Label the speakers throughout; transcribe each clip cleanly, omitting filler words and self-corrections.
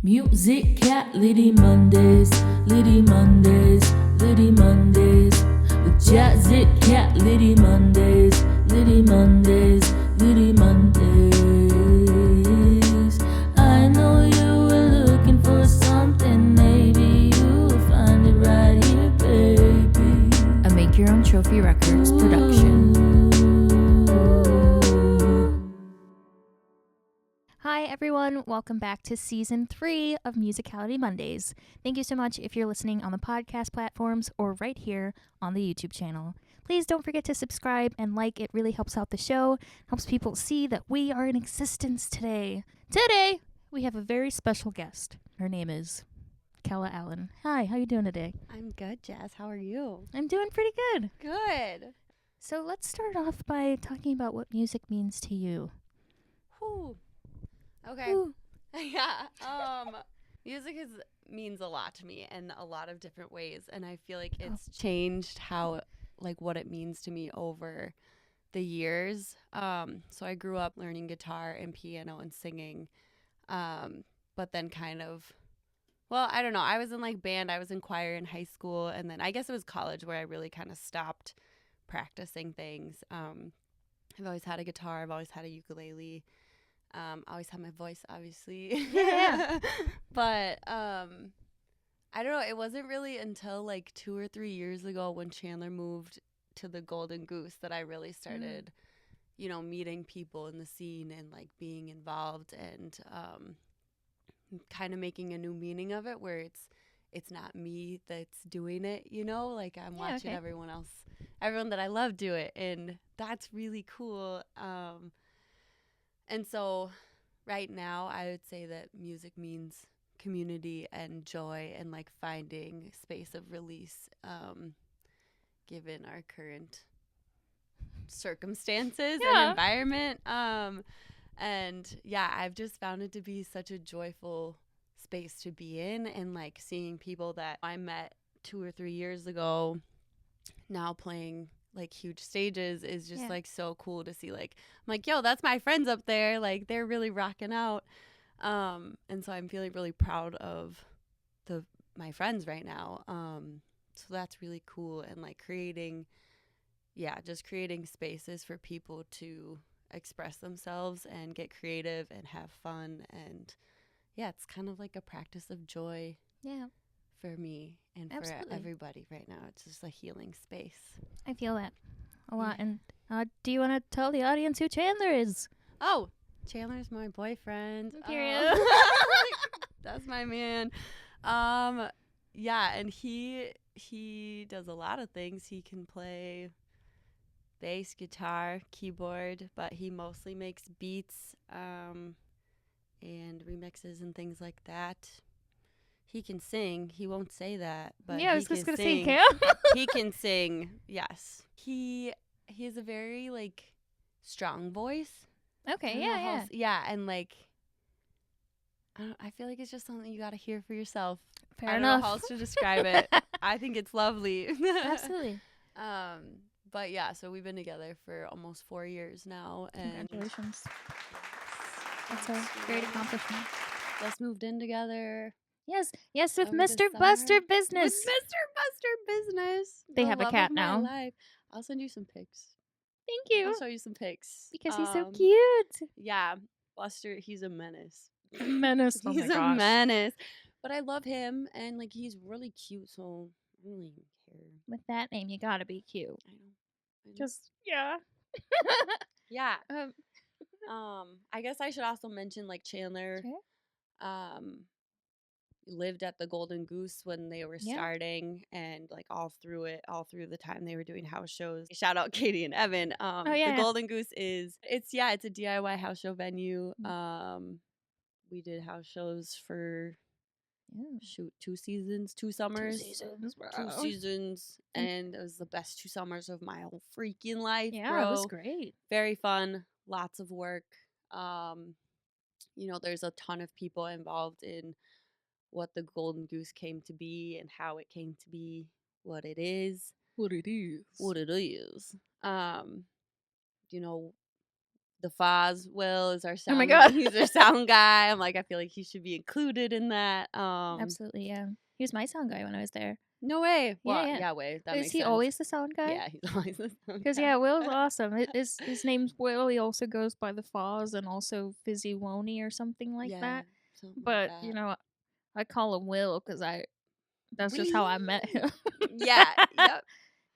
Speaker 1: Musicality Mondays, Litty Mondays, Litty Mondays. With Jazicality Mondays, Litty Mondays, Litty Mondays. I know you were looking for something, maybe you'll find it right here, baby.
Speaker 2: A Make Your Own Trophy Records production. Hi everyone, welcome back to Season 3 of Musicality Mondays. Thank you so much if you're listening on the podcast platforms or right here on the YouTube channel. Please don't forget to subscribe and like, it really helps out the show, helps people see that we are in existence today. Today, we have a very special guest. Her name is Kella Allen. Hi, how you doing today?
Speaker 3: I'm good, Jazz. How are you?
Speaker 2: I'm doing pretty good.
Speaker 3: Good.
Speaker 2: So let's start off by talking about what music means to you.
Speaker 3: Whew. Okay.
Speaker 2: Ooh.
Speaker 3: Yeah. Music means a lot to me in a lot of different ways, and I feel like it's changed how, like, what it means to me over the years. So I grew up learning guitar and piano and singing, but then kind of, well, I don't know. I was in like band. I was in choir in high school, and then I guess it was college where I really kind of stopped practicing things. I've always had a guitar. I've always had a ukulele. Always had my voice, obviously.
Speaker 2: Yeah.
Speaker 3: But I don't know. It wasn't really until like 2 or 3 years ago when Chandler moved to the Golden Goose that I really started, meeting people in the scene and like being involved and kind of making a new meaning of it, where it's not me that's doing it, like I'm watching everyone that I love do it, and that's really cool. And so right now I would say that music means community and joy and like finding space of release, given our current circumstances and environment. And yeah, I've just found it to be such a joyful space to be in, and like seeing people that I met 2 or 3 years ago now playing like huge stages is just like so cool to see. Like, I'm like, yo, that's my friends up there, like they're really rocking out. And so I'm feeling really proud of my friends right now. So that's really cool, and like creating spaces for people to express themselves and get creative and have fun, and it's kind of like a practice of joy for me and for everybody right now. It's just a healing space.
Speaker 2: I feel that a lot. And do you want to tell the audience who Chandler is?
Speaker 3: Oh, Chandler's my boyfriend. That's my man. And he does a lot of things. He can play bass, guitar, keyboard, but he mostly makes beats and remixes and things like that. He can sing. He won't say that, but
Speaker 2: I was just gonna say,
Speaker 3: he can sing. Yes, he has a very like strong voice.
Speaker 2: Okay,
Speaker 3: and like I feel like it's just something you got to hear for yourself.
Speaker 2: Fair
Speaker 3: I don't
Speaker 2: enough.
Speaker 3: know how else to describe it. I think it's lovely.
Speaker 2: Absolutely.
Speaker 3: But yeah, so we've been together for almost 4 years now, and
Speaker 2: Congratulations. That's a great accomplishment.
Speaker 3: Just moved in together.
Speaker 2: Yes, with Mr. Buster Business.
Speaker 3: With Mr. Buster Business.
Speaker 2: They have a cat now.
Speaker 3: Life. I'll send you some pics.
Speaker 2: Thank you.
Speaker 3: I'll show you some pics.
Speaker 2: Because he's so cute.
Speaker 3: Yeah, Buster, he's a menace.
Speaker 2: Menace. Oh
Speaker 3: He's a menace. But I love him, and like he's really cute, so I don't really care.
Speaker 2: With that name, you gotta be cute.
Speaker 3: I know.
Speaker 2: Just
Speaker 3: yeah. I guess I should also mention like Chandler.
Speaker 2: Sure.
Speaker 3: Lived at the Golden Goose when they were starting, and like all through the time they were doing house shows. Shout out Katie and Evan. The Golden Goose it's a DIY house show venue. We did house shows for 2 seasons, 2 summers. 2 seasons, and it was the best 2 summers of my whole freaking life.
Speaker 2: Yeah, it was great.
Speaker 3: Very fun, lots of work. There's a ton of people involved in what the Golden Goose came to be and how it came to be what it is. the Foz Will is our sound.
Speaker 2: Oh my God.
Speaker 3: He's our sound guy. I'm like, I feel like he should be included in that.
Speaker 2: Absolutely, yeah. He was my sound guy when I was there.
Speaker 3: No way. Well,
Speaker 2: Yeah.
Speaker 3: yeah, way. That
Speaker 2: Is
Speaker 3: makes
Speaker 2: he
Speaker 3: sense.
Speaker 2: always the sound guy?
Speaker 3: Yeah, he's always the sound
Speaker 2: Because,
Speaker 3: guy.
Speaker 2: yeah, Will's awesome. His name's Will. He also goes by the Foz and also Fizzy Woney or something like that.
Speaker 3: something
Speaker 2: But,
Speaker 3: like
Speaker 2: you
Speaker 3: that.
Speaker 2: know, I call him Will because that's just how I met him.
Speaker 3: Yeah. Yep.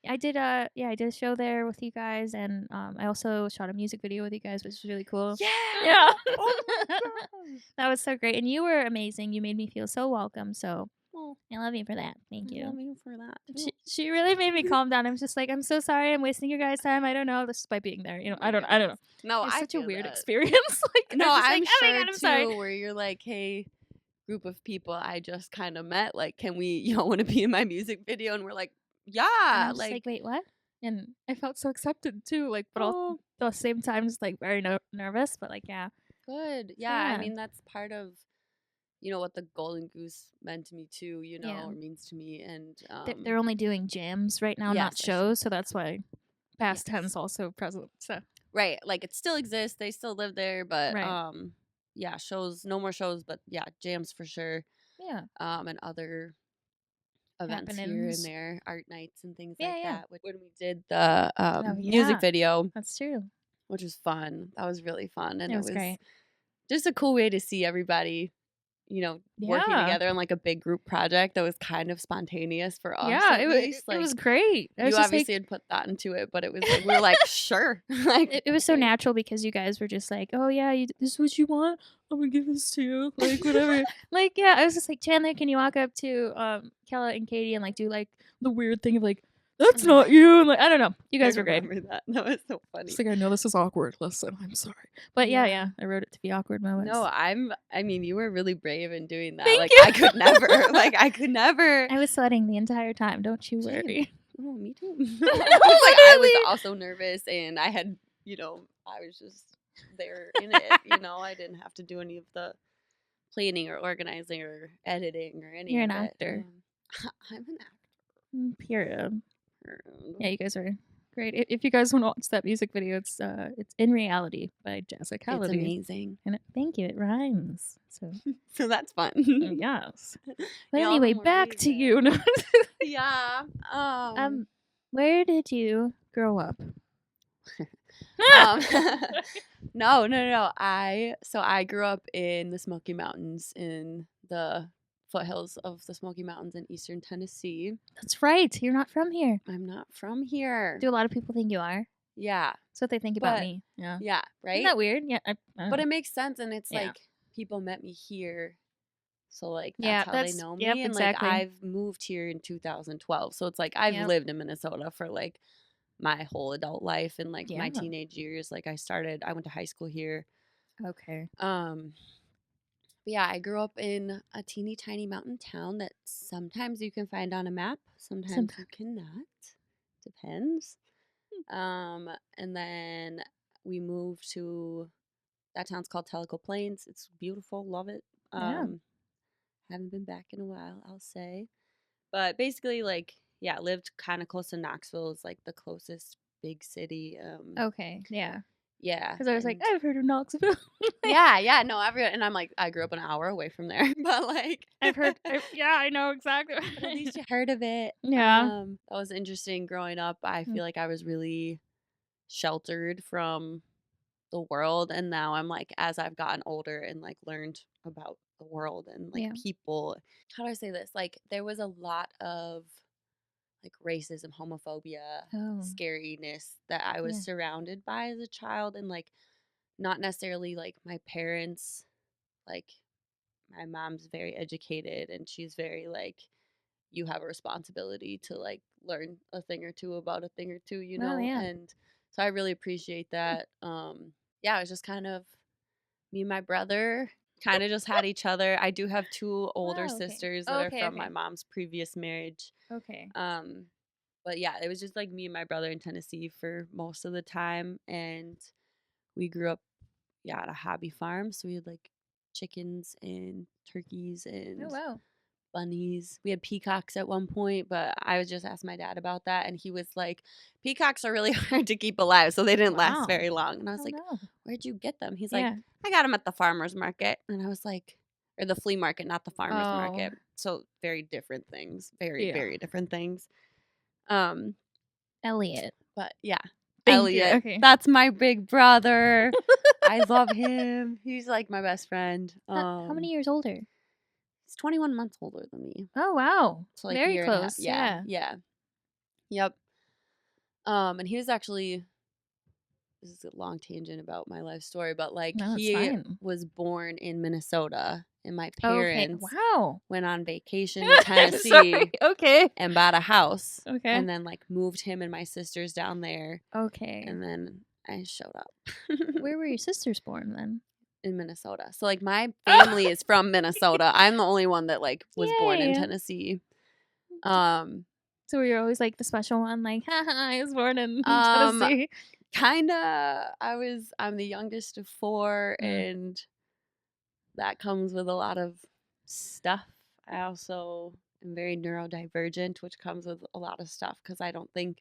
Speaker 2: I did a show there with you guys, and I also shot a music video with you guys, which was really cool.
Speaker 3: Yeah.
Speaker 2: Yeah.
Speaker 3: Oh my God.
Speaker 2: That was so great, and you were amazing. You made me feel so welcome. So
Speaker 3: Oh,
Speaker 2: I love you for that. Thank
Speaker 3: I
Speaker 2: you.
Speaker 3: love you for that. too.
Speaker 2: She really made me calm down. I was just like, I'm so sorry, I'm wasting your guys' time. I don't know. This is by being there. I don't know.
Speaker 3: No,
Speaker 2: It's
Speaker 3: I
Speaker 2: such a
Speaker 3: feel
Speaker 2: weird
Speaker 3: that.
Speaker 2: experience. Like,
Speaker 3: No,
Speaker 2: I'm, just
Speaker 3: I'm
Speaker 2: like, oh
Speaker 3: sure
Speaker 2: my God, I'm
Speaker 3: too.
Speaker 2: sorry.
Speaker 3: Where you're like, hey, group of people I just kind of met. Like, can we, want to be in my music video? And we're like,
Speaker 2: And
Speaker 3: yeah.
Speaker 2: I'm just like, wait, what? And I felt so accepted too. Like, but all the same time, just like very nervous. But like, yeah.
Speaker 3: good. Yeah, I
Speaker 2: Yeah.
Speaker 3: mean that's part of what the Golden Goose meant to me too.
Speaker 2: Yeah.
Speaker 3: Or means to me, and
Speaker 2: They're only doing jams right now, not
Speaker 3: Yes, I
Speaker 2: shows. So that's why past
Speaker 3: Yes.
Speaker 2: tense also present. So
Speaker 3: right, like it still exists. They still live there, but
Speaker 2: Right.
Speaker 3: yeah, shows, no more shows, but yeah, jams for sure.
Speaker 2: yeah.
Speaker 3: And other events here
Speaker 2: Happenings.
Speaker 3: and there, art nights and things
Speaker 2: Yeah,
Speaker 3: like
Speaker 2: yeah.
Speaker 3: that. When we did the
Speaker 2: Oh,
Speaker 3: music
Speaker 2: yeah.
Speaker 3: video,
Speaker 2: That's true.
Speaker 3: which was fun. That was really fun, and
Speaker 2: It was great.
Speaker 3: just a cool way to see everybody, working
Speaker 2: Yeah.
Speaker 3: together on like a big group project that was kind of spontaneous for us.
Speaker 2: Yeah,
Speaker 3: at
Speaker 2: it
Speaker 3: least.
Speaker 2: was great. I was
Speaker 3: You
Speaker 2: just
Speaker 3: obviously
Speaker 2: like,
Speaker 3: had put thought into it, but it was like we were like, sure. Like
Speaker 2: it was so
Speaker 3: okay.
Speaker 2: natural because you guys were just like, oh yeah, this is what you want. I'm gonna give this to you, like whatever. Like yeah, I was just like, Chandler, can you walk up to Kella and Katie and like do like the weird thing of like, that's not you, and like I don't know, you guys were great.
Speaker 3: I remember that. That was so funny.
Speaker 2: It's like, I know this is awkward. Listen, I'm sorry, but yeah, I wrote it to be awkward moments.
Speaker 3: No, I mean, you were really brave in doing that.
Speaker 2: Thank
Speaker 3: like
Speaker 2: you.
Speaker 3: I could never. Like I could never.
Speaker 2: I was sweating the entire time. Don't you
Speaker 3: Same.
Speaker 2: worry.
Speaker 3: Oh, me too. I was
Speaker 2: Literally.
Speaker 3: also nervous, and I had, I was just there in it. I didn't have to do any of the planning or organizing or editing or any
Speaker 2: You're
Speaker 3: of
Speaker 2: an
Speaker 3: it.
Speaker 2: actor.
Speaker 3: I'm an actor.
Speaker 2: Period. Yeah, you guys are great. If you guys want to watch that music video, it's In Reality by
Speaker 3: It's
Speaker 2: Jazicality.
Speaker 3: amazing.
Speaker 2: And thank you, it rhymes. So
Speaker 3: So that's fun.
Speaker 2: yes. But
Speaker 3: Yeah, all
Speaker 2: anyway,
Speaker 3: the more
Speaker 2: back to
Speaker 3: reason.
Speaker 2: you.
Speaker 3: Yeah.
Speaker 2: Where did you grow up?
Speaker 3: No. I grew up in the Smoky Mountains, in the foothills of the Smoky Mountains in eastern Tennessee.
Speaker 2: That's right. You're not from here.
Speaker 3: I'm not from here.
Speaker 2: Do a lot of people think you are?
Speaker 3: Yeah.
Speaker 2: That's what they think about
Speaker 3: But-
Speaker 2: me. Yeah.
Speaker 3: Yeah. Right.
Speaker 2: Isn't that weird? Yeah. I don't
Speaker 3: But
Speaker 2: know.
Speaker 3: it makes sense, and it's
Speaker 2: Yeah.
Speaker 3: like people met me here, so like that's
Speaker 2: Yeah,
Speaker 3: how
Speaker 2: that's-
Speaker 3: they know me.
Speaker 2: yep,
Speaker 3: And
Speaker 2: exactly.
Speaker 3: like I've moved here in 2012, so it's like I've
Speaker 2: Yep.
Speaker 3: lived in Minnesota for like my whole adult life and like my
Speaker 2: Yeah.
Speaker 3: teenage years. Like I went to high school here.
Speaker 2: Okay.
Speaker 3: But yeah, I grew up in a teeny tiny mountain town that sometimes you can find on a map, sometimes you cannot. Depends. And then we moved to that town's called Tellico Plains. It's beautiful, love it.
Speaker 2: Yeah.
Speaker 3: Haven't been back in a while, I'll say. But basically, like, yeah, lived kind of close to Knoxville. It's like the closest big city.
Speaker 2: Okay. Yeah.
Speaker 3: Yeah.
Speaker 2: Because I was like,
Speaker 3: and-
Speaker 2: I've heard of Knoxville.
Speaker 3: yeah, no, and I'm like, I grew up an hour away from there, but like,
Speaker 2: I've heard. Yeah, I know exactly.
Speaker 3: but at least you heard of it.
Speaker 2: Yeah.
Speaker 3: That was interesting growing up. I feel like I was really sheltered from the world, and now I'm like, as I've gotten older and like learned about the world and like
Speaker 2: Yeah.
Speaker 3: people, how do I say this? Like there was a lot of like racism, homophobia,
Speaker 2: Oh.
Speaker 3: scariness that I was
Speaker 2: Yeah.
Speaker 3: surrounded by as a child, and like not necessarily like my parents, like my mom's very educated and she's very like, you have a responsibility to like learn a thing or two about a thing or two, you
Speaker 2: Oh,
Speaker 3: know?
Speaker 2: yeah.
Speaker 3: And so I really appreciate that. Yeah, it was just kind of me and my brother kind of just had each other. I do have two older
Speaker 2: Oh, okay.
Speaker 3: sisters that
Speaker 2: Okay,
Speaker 3: are from
Speaker 2: okay.
Speaker 3: my mom's previous marriage.
Speaker 2: Okay.
Speaker 3: But yeah, it was just like me and my brother in Tennessee for most of the time, and we grew up at a hobby farm, so we had like chickens and turkeys and
Speaker 2: Oh wow.
Speaker 3: bunnies. We had peacocks at one point, but I was just asked my dad about that, and he was like, peacocks are really hard to keep alive, so they didn't
Speaker 2: Wow.
Speaker 3: last very long. And I was
Speaker 2: Oh,
Speaker 3: like,
Speaker 2: no.
Speaker 3: where'd you get them? He's
Speaker 2: Yeah.
Speaker 3: like, I got them at the farmer's market. And I was like, or the flea market, not the farmer's
Speaker 2: Oh.
Speaker 3: market. So very different things. Very,
Speaker 2: Yeah.
Speaker 3: very different things.
Speaker 2: Elliot.
Speaker 3: But yeah.
Speaker 2: Thank you.
Speaker 3: Elliot.
Speaker 2: Okay.
Speaker 3: That's my big brother. I love him. He's like my best friend.
Speaker 2: How many years older?
Speaker 3: He's 21 months older than me.
Speaker 2: Oh, wow.
Speaker 3: So like
Speaker 2: Very
Speaker 3: a year and a half.
Speaker 2: close.
Speaker 3: Yeah. Yep. And he was actually, this is a long tangent about my life story, but like
Speaker 2: No, it's
Speaker 3: he
Speaker 2: fine.
Speaker 3: was born in Minnesota, and my
Speaker 2: Okay.
Speaker 3: parents
Speaker 2: Wow.
Speaker 3: went on vacation
Speaker 2: I'm
Speaker 3: to Tennessee
Speaker 2: sorry. Okay.
Speaker 3: and bought a house.
Speaker 2: Okay.
Speaker 3: And then like moved him and my sisters down there.
Speaker 2: Okay.
Speaker 3: And then I showed up
Speaker 2: Where were your sisters born then?
Speaker 3: in Minnesota. So like my family is from Minnesota. I'm the only one that like was born in
Speaker 2: Yay.
Speaker 3: Tennessee.
Speaker 2: So you're always like the special one, like, haha, I was born in Tennessee.
Speaker 3: Kinda. I'm the youngest of 4,
Speaker 2: Mm.
Speaker 3: and that comes with a lot of stuff. I also am very neurodivergent, which comes with a lot of stuff because I don't think,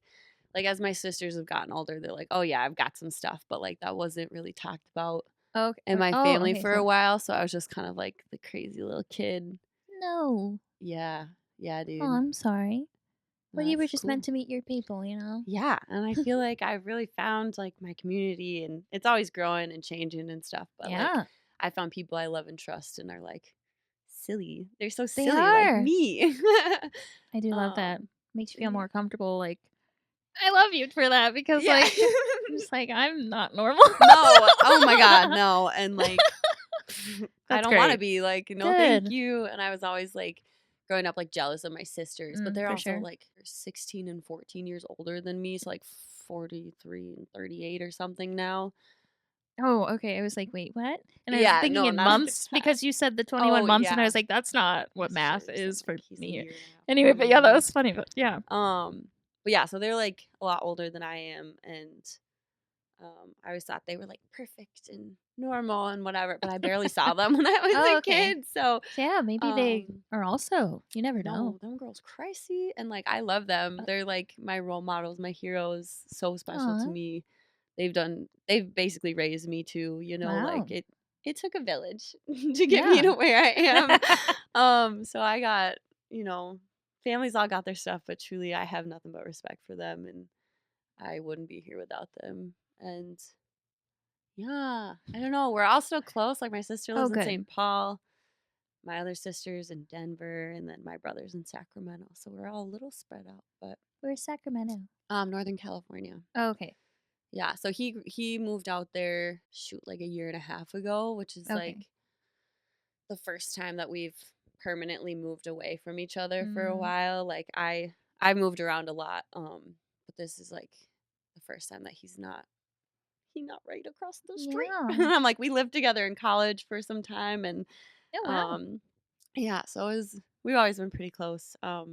Speaker 3: like, as my sisters have gotten older, they're like, oh yeah, I've got some stuff, but like that wasn't really talked about
Speaker 2: Okay.
Speaker 3: in my
Speaker 2: Oh,
Speaker 3: family
Speaker 2: okay,
Speaker 3: for a
Speaker 2: so-
Speaker 3: while, so I was just kind of like the crazy little kid.
Speaker 2: No.
Speaker 3: Yeah, dude.
Speaker 2: Oh, I'm sorry. But you were
Speaker 3: That's
Speaker 2: just
Speaker 3: cool.
Speaker 2: meant to meet your people, you know?
Speaker 3: Yeah, and I feel like I've really found like my community, and it's always growing and changing and stuff. But like
Speaker 2: Yeah.
Speaker 3: I found people I love and trust, and are like silly. They're so
Speaker 2: They
Speaker 3: silly,
Speaker 2: are.
Speaker 3: like me.
Speaker 2: I do love that. Makes you feel
Speaker 3: yeah.
Speaker 2: more comfortable. Like, I love you for that because,
Speaker 3: Yeah.
Speaker 2: like, I'm just like, I'm not normal.
Speaker 3: No, oh my god, no. And like I
Speaker 2: That's
Speaker 3: don't want to
Speaker 2: great.
Speaker 3: be like, no,
Speaker 2: Good.
Speaker 3: thank you. And I was always like growing up like jealous of my sisters, but they're
Speaker 2: for
Speaker 3: also
Speaker 2: sure.
Speaker 3: like 16 and 14 years older than me, so like 43 and 38 or something now.
Speaker 2: Oh, okay. I was like, wait, what? And I
Speaker 3: Yeah,
Speaker 2: was thinking
Speaker 3: no,
Speaker 2: in
Speaker 3: not like
Speaker 2: months
Speaker 3: that.
Speaker 2: because you said the 21
Speaker 3: Oh,
Speaker 2: months, and I
Speaker 3: yeah.
Speaker 2: was like, that's not what
Speaker 3: My
Speaker 2: math
Speaker 3: sister
Speaker 2: is
Speaker 3: said,
Speaker 2: for
Speaker 3: like, he's a
Speaker 2: me.
Speaker 3: year and a half
Speaker 2: Anyway,
Speaker 3: older
Speaker 2: but yeah,
Speaker 3: than
Speaker 2: that
Speaker 3: me.
Speaker 2: was funny. But yeah.
Speaker 3: But yeah, so they're like a lot older than I am, and I always thought they were like perfect and normal and whatever, but I barely saw them when I was
Speaker 2: Oh,
Speaker 3: a
Speaker 2: okay.
Speaker 3: kid. So
Speaker 2: Yeah, maybe they
Speaker 3: um,
Speaker 2: are also. You never know.
Speaker 3: no, them girls crazy, and like I love them. They're like my role models, my heroes, so special to
Speaker 2: Aw.
Speaker 3: me. They've basically raised me too, you know,
Speaker 2: Wow.
Speaker 3: like it took a village to get me
Speaker 2: Yeah.
Speaker 3: to where I am. So I got, you know, families all got their stuff, but truly I have nothing but respect for them, and I wouldn't be here without them. And yeah, I don't know. We're all still close. Like my sister lives in
Speaker 2: good.
Speaker 3: St. Paul, my other sister's in Denver, and then my brother's in Sacramento. So we're all a little spread out, but
Speaker 2: Where's Sacramento?
Speaker 3: Northern California.
Speaker 2: Oh, okay.
Speaker 3: Yeah, so he moved out there like a year and a half ago, which is
Speaker 2: Okay.
Speaker 3: like the first time that we've permanently moved away from each other for a
Speaker 2: Mm.
Speaker 3: while. Like I moved around a lot, but this is like the first time that he's not right across the street.
Speaker 2: Yeah.
Speaker 3: And I'm like, we lived together in college for some time, and
Speaker 2: Oh, wow.
Speaker 3: yeah, so we've always been pretty close. But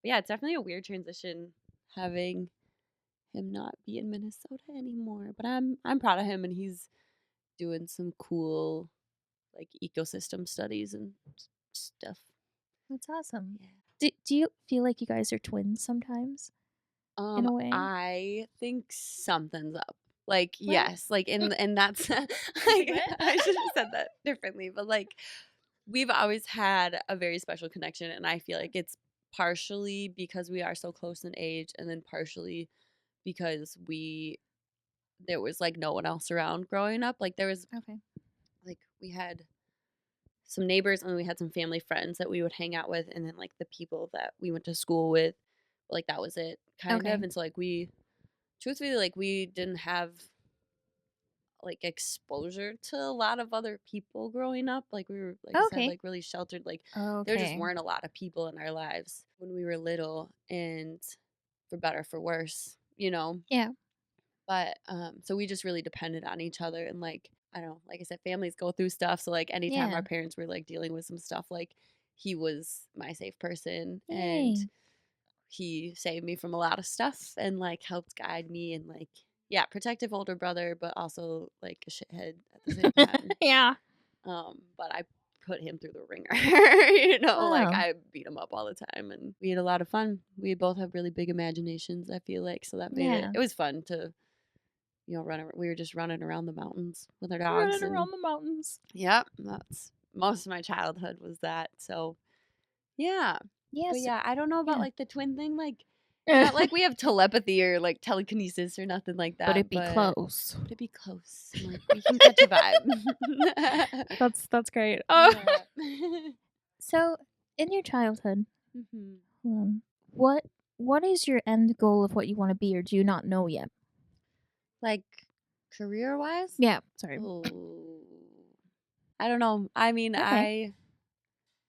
Speaker 3: yeah, it's definitely a weird transition having him not be in Minnesota anymore. But I'm proud of him, and he's doing some cool like ecosystem studies and stuff.
Speaker 2: That's awesome.
Speaker 3: Yeah.
Speaker 2: Do you feel like you guys are twins sometimes? In a way?
Speaker 3: I think something's up. Like,
Speaker 2: What?
Speaker 3: yes, like and that's like,
Speaker 2: What?
Speaker 3: I should have said that differently, but like we've always had a very special connection, and I feel like it's partially because we are so close in age, and then partially because there was like no one else around growing up. Like there was
Speaker 2: Okay.
Speaker 3: like we had some neighbors, and we had some family friends that we would hang out with, and then like the people that we went to school with, like that was it kind
Speaker 2: Okay.
Speaker 3: of. And so like truthfully, like we didn't have like exposure to a lot of other people growing up. Like we were, like I said,
Speaker 2: Okay.
Speaker 3: like really sheltered. Like
Speaker 2: Okay.
Speaker 3: there just weren't a lot of people in our lives when we were little, and for better or for worse, you know.
Speaker 2: Yeah.
Speaker 3: But so we just really depended on each other, and like I don't know, like I said, families go through stuff. So like anytime
Speaker 2: Yeah.
Speaker 3: our parents were like dealing with some stuff, like he was my safe person,
Speaker 2: Yay.
Speaker 3: and he saved me from a lot of stuff, and like helped guide me, and like yeah, protective older brother, but also like a shithead at the same time.
Speaker 2: Yeah.
Speaker 3: But I put him through the ringer, you know, like
Speaker 2: Wow.
Speaker 3: I beat him up all the time, and we had a lot of fun. We both have really big imaginations, I feel like, so that made
Speaker 2: Yeah.
Speaker 3: it was fun to, we were just running around the mountains with our dogs.
Speaker 2: Running around the mountains.
Speaker 3: Yep, that's most of my childhood was that. So, yeah.
Speaker 2: Yes.
Speaker 3: But yeah, I don't know about
Speaker 2: yeah.
Speaker 3: like the twin thing. Like, not like we have telepathy or like telekinesis or nothing like that.
Speaker 2: But it'd be close.
Speaker 3: But it'd be close. I'm like, we can catch a vibe.
Speaker 2: That's great. Oh.
Speaker 3: Yeah.
Speaker 2: So, in your childhood,
Speaker 3: Mm-hmm.
Speaker 2: what is your end goal of what you want to be, or do you not know yet?
Speaker 3: Like, career-wise?
Speaker 2: Yeah. Sorry.
Speaker 3: Oh, I don't know. I mean,
Speaker 2: Okay.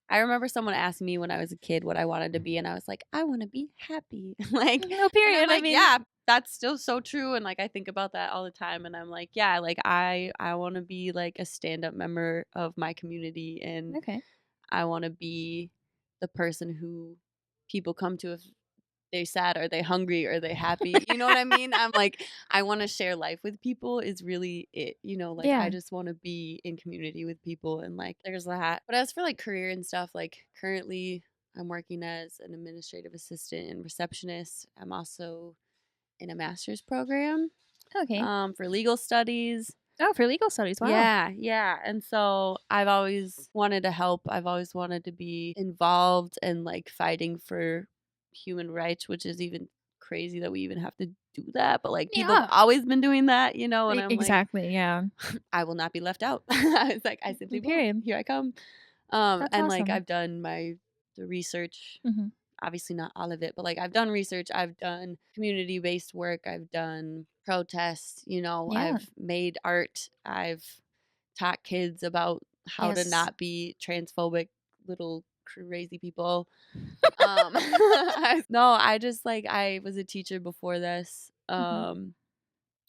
Speaker 3: I remember someone asked me when I was a kid what I wanted to be, and I was like, I want to be happy. Like,
Speaker 2: No,
Speaker 3: and
Speaker 2: period.
Speaker 3: I'm like,
Speaker 2: I mean,
Speaker 3: yeah, that's still so true. And like, I think about that all the time. And I'm like, yeah, like I want to be like a stand-up member of my community, and
Speaker 2: okay.
Speaker 3: I want to be the person who people come to if they sad, are they hungry, are they happy, you know what I mean? I'm like, I want to share life with people is really it, like
Speaker 2: Yeah.
Speaker 3: I just want to be in community with people, and like there's that. But as for like career and stuff, like currently I'm working as an administrative assistant and receptionist. I'm also in a master's program
Speaker 2: Okay.
Speaker 3: for legal studies.
Speaker 2: Oh, for legal studies. Wow.
Speaker 3: Yeah. And so I've always wanted to help. I've always wanted to be involved and like fighting for human rights, which is even crazy that we even have to do that. But like people have always been doing that, and I'm
Speaker 2: exactly. Yeah.
Speaker 3: like, I will not be left out. I was like, I simply
Speaker 2: Period.
Speaker 3: won't. Here I come.
Speaker 2: That's
Speaker 3: and like
Speaker 2: awesome.
Speaker 3: I've done the research.
Speaker 2: Mm-hmm.
Speaker 3: Obviously not all of it, but like I've done research, I've done community-based work, I've done protests,
Speaker 2: Yeah.
Speaker 3: I've made art, I've taught kids about how to
Speaker 2: Yes.
Speaker 3: not be transphobic little crazy people. No, I just like I was a teacher before this. And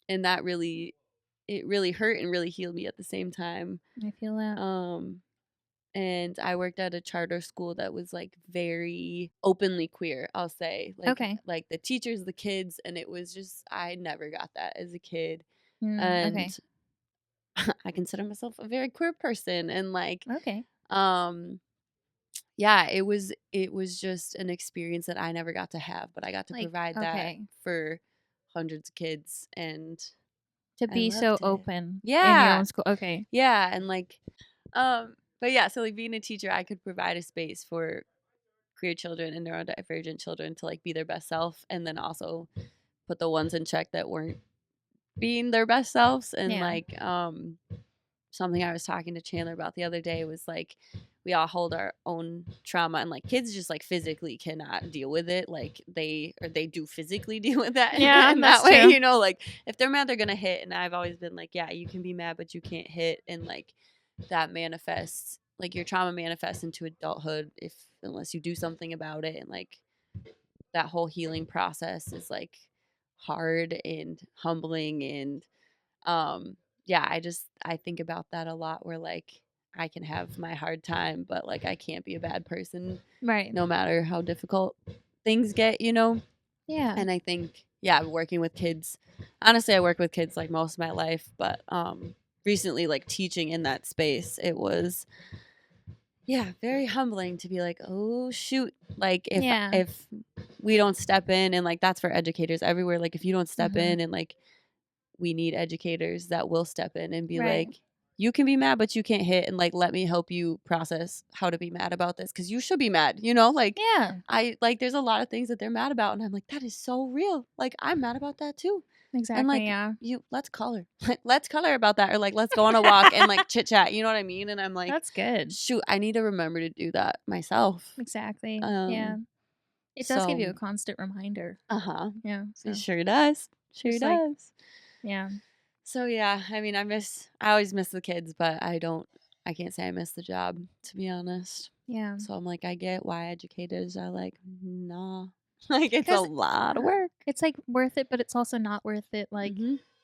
Speaker 3: that it really hurt and really healed me at the same time.
Speaker 2: I feel that.
Speaker 3: And I worked at a charter school that was like very openly queer, I'll say. Like,
Speaker 2: Okay.
Speaker 3: Like the teachers, the kids, and it was just I never got that as a kid.
Speaker 2: Okay.
Speaker 3: And I consider myself a very queer person, and like
Speaker 2: Okay.
Speaker 3: yeah, it was just an experience that I never got to have, but I got to provide that for hundreds of kids, and
Speaker 2: to be so open in your own school. Okay.
Speaker 3: Yeah, and like but yeah, so like being a teacher, I could provide a space for queer children and neurodivergent children to like be their best self, and then also put the ones in check that weren't being their best selves. And like something I was talking to Chandler about the other day was like we all hold our own trauma, and like kids just like physically cannot deal with it, like they do physically deal with that.
Speaker 2: Yeah,
Speaker 3: in
Speaker 2: that's
Speaker 3: that way,
Speaker 2: true.
Speaker 3: like if they're mad, they're gonna hit. And I've always been like, yeah, you can be mad, but you can't hit. And like that manifests, like your trauma manifests into adulthood unless you do something about it. And like that whole healing process is like hard and humbling. And yeah, I think about that a lot, where like I can have my hard time, but like I can't be a bad person,
Speaker 2: right?
Speaker 3: No matter how difficult things get, Yeah. And I think working with kids, honestly, I work with kids like most of my life, but recently, like teaching in that space, it was very humbling to be like, oh shoot, like if we don't step in, and like that's for educators everywhere, like if you don't step in, and like we need educators that will step in and be like, you can be mad, but you can't hit, and like let me help you process how to be mad about this, because you should be mad, like I like there's a lot of things that they're mad about, and I'm like, that is so real, like I'm mad about that too.
Speaker 2: Exactly.
Speaker 3: And like let's color about that, or like let's go on a walk and like chit chat, you know what I mean? And I'm like,
Speaker 2: that's good.
Speaker 3: Shoot, I need to remember to do that myself.
Speaker 2: Exactly. It does give you a constant reminder. Yeah.
Speaker 3: It sure does. Sure does.
Speaker 2: Yeah.
Speaker 3: So yeah, I mean, I always miss the kids, but I can't say I miss the job, to be honest.
Speaker 2: Yeah.
Speaker 3: So I'm like, I get why educators are like, nah. Like it's a lot of work.
Speaker 2: It's like worth it, but it's also not worth it. Like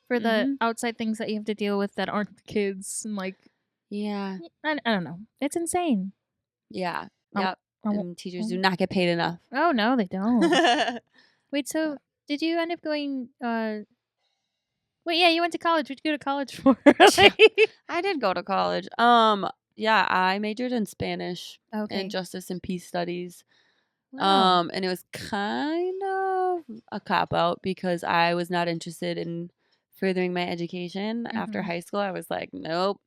Speaker 2: for the outside things that you have to deal with that aren't the kids, and like I don't know. It's insane.
Speaker 3: Yeah. Yep. And teachers do not get paid enough.
Speaker 2: Oh no, they don't. Wait, so did you end up going? Wait, yeah, you went to college. What'd you go to college for?
Speaker 3: I did go to college. Yeah, I majored in Spanish and Justice and Peace Studies. Wow. And it was kind of a cop out because I was not interested in furthering my education after high school. I was like, nope.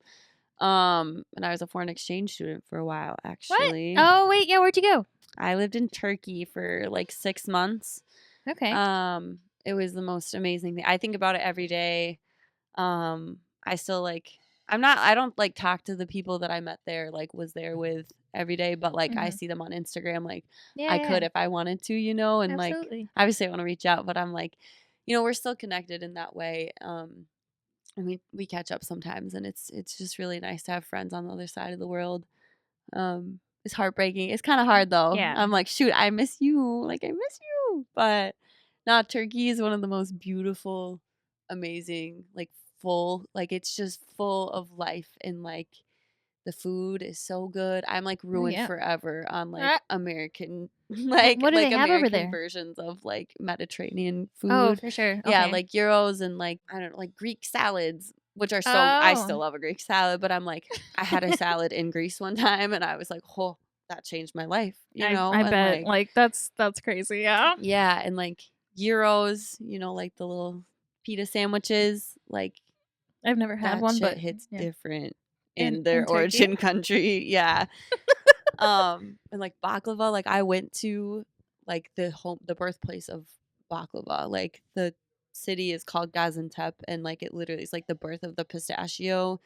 Speaker 3: And I was a foreign exchange student for a while, actually.
Speaker 2: What? Oh, wait. Yeah, where'd you go?
Speaker 3: I lived in Turkey for like 6 months.
Speaker 2: Okay.
Speaker 3: It was the most amazing thing. I think about it every day. I still like, I don't like talk to the people that I met there, like was there with every day, but like I see them on Instagram, like
Speaker 2: Yeah,
Speaker 3: I could if I wanted to, you know, and
Speaker 2: Absolutely.
Speaker 3: like obviously I want to reach out, but I'm like, you know, we're still connected in that way. And we catch up sometimes, and it's just really nice to have friends on the other side of the world. It's heartbreaking. It's kind of hard though.
Speaker 2: Yeah.
Speaker 3: I'm like, shoot, I miss you. Like I miss you. But not Turkey is one of the most beautiful, amazing, like full, like it's just full of life, and like the food is so good. I'm like ruined
Speaker 2: yeah.
Speaker 3: forever on like
Speaker 2: Ah.
Speaker 3: American like
Speaker 2: What do
Speaker 3: like
Speaker 2: they have over
Speaker 3: American
Speaker 2: there?
Speaker 3: versions of like Mediterranean food.
Speaker 2: Oh, for sure.
Speaker 3: Yeah,
Speaker 2: Okay.
Speaker 3: like gyros and like I don't know, like Greek salads, which are so I
Speaker 2: Oh.
Speaker 3: still love a Greek salad, but I'm like I had a salad in Greece one time and I was like, oh, that changed my life, you know?
Speaker 2: I
Speaker 3: And
Speaker 2: bet. Like that's crazy. Yeah.
Speaker 3: yeah, and like gyros, you know, like the little pita sandwiches, like
Speaker 2: I've never had
Speaker 3: that
Speaker 2: one,
Speaker 3: shit
Speaker 2: but
Speaker 3: hits
Speaker 2: yeah.
Speaker 3: different
Speaker 2: In
Speaker 3: in their
Speaker 2: Turkey?
Speaker 3: origin country. Yeah. And like baklava, like I went to like the birthplace of baklava. Like the city is called Gaziantep, and like it literally is like the birth of the pistachio.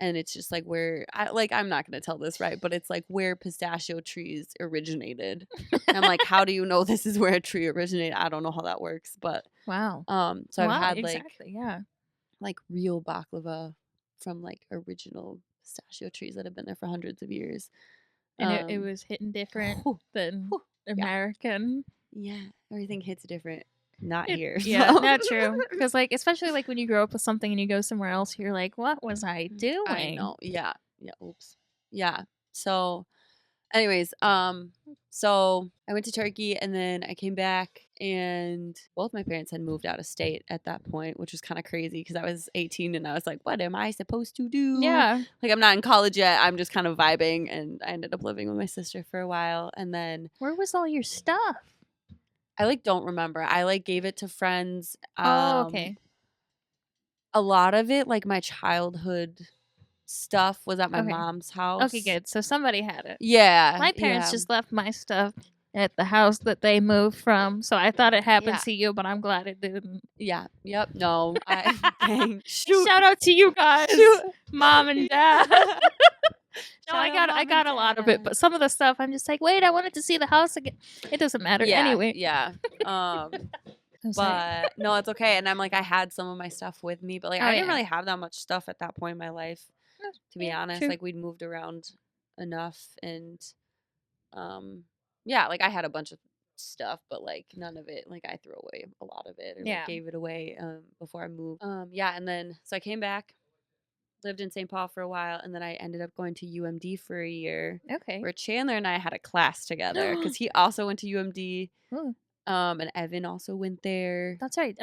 Speaker 3: And it's just like where I'm not gonna tell this right, but it's like where pistachio trees originated. And I'm like, how do you know this is where a tree originated? I don't know how that works, but
Speaker 2: Wow.
Speaker 3: so I've
Speaker 2: Wow,
Speaker 3: had
Speaker 2: exactly. Yeah.
Speaker 3: like real baklava from like original pistachio trees that have been there for hundreds of years.
Speaker 2: And it was hitting different
Speaker 3: whew,
Speaker 2: than
Speaker 3: whew,
Speaker 2: American.
Speaker 3: yeah, everything hits different. Not
Speaker 2: It-
Speaker 3: here.
Speaker 2: Yeah,
Speaker 3: so.
Speaker 2: not true. Because like, especially like when you grow up with something and you go somewhere else, you're like, what was I doing?
Speaker 3: I know. Yeah. Yeah. Oops. Yeah. So, anyways, so I went to Turkey and then I came back and both my parents had moved out of state at that point, which was kind of crazy because I was 18 and I was like, what am I supposed to do?
Speaker 2: Yeah.
Speaker 3: Like, I'm not in college yet. I'm just kind of vibing. And I ended up living with my sister for a while. And then
Speaker 2: Where was all your stuff?
Speaker 3: I like don't remember. I like gave it to friends.
Speaker 2: Oh, okay.
Speaker 3: A lot of it, like my childhood stuff, was at my
Speaker 2: Okay.
Speaker 3: mom's house.
Speaker 2: Okay, good. So somebody had it.
Speaker 3: Yeah.
Speaker 2: My parents
Speaker 3: yeah.
Speaker 2: just left my stuff at the house that they moved from. So I thought it happened
Speaker 3: Yeah.
Speaker 2: to you, but I'm glad it didn't.
Speaker 3: Yeah. Yep. No. Dang. Shoot.
Speaker 2: Shout out to you guys,
Speaker 3: Shoot.
Speaker 2: mom and dad. No,
Speaker 3: Shout
Speaker 2: I
Speaker 3: out
Speaker 2: got
Speaker 3: Mom
Speaker 2: I got
Speaker 3: and
Speaker 2: a lot of it,
Speaker 3: Dad.
Speaker 2: but some of the stuff I'm just like, wait, I wanted to see the house again. It doesn't matter
Speaker 3: Yeah.
Speaker 2: anyway.
Speaker 3: Yeah.
Speaker 2: I'm sorry.
Speaker 3: But no, it's okay. And I'm like, I had some of my stuff with me, but like,
Speaker 2: Oh,
Speaker 3: I didn't
Speaker 2: yeah.
Speaker 3: really have that much stuff at that point in my life,
Speaker 2: No,
Speaker 3: to be
Speaker 2: yeah,
Speaker 3: honest.
Speaker 2: true.
Speaker 3: Like, we'd moved around enough, and yeah, like I had a bunch of stuff, but like none of it, like I threw away a lot of it or
Speaker 2: Yeah.
Speaker 3: like gave it away before I moved. Yeah, and then so I came back, lived in St. Paul for a while, and then I ended up going to UMD for a year,
Speaker 2: Okay.
Speaker 3: where Chandler and I had a class together because he also went to UMD.
Speaker 2: Ooh,
Speaker 3: And Evan also went there.
Speaker 2: that's right.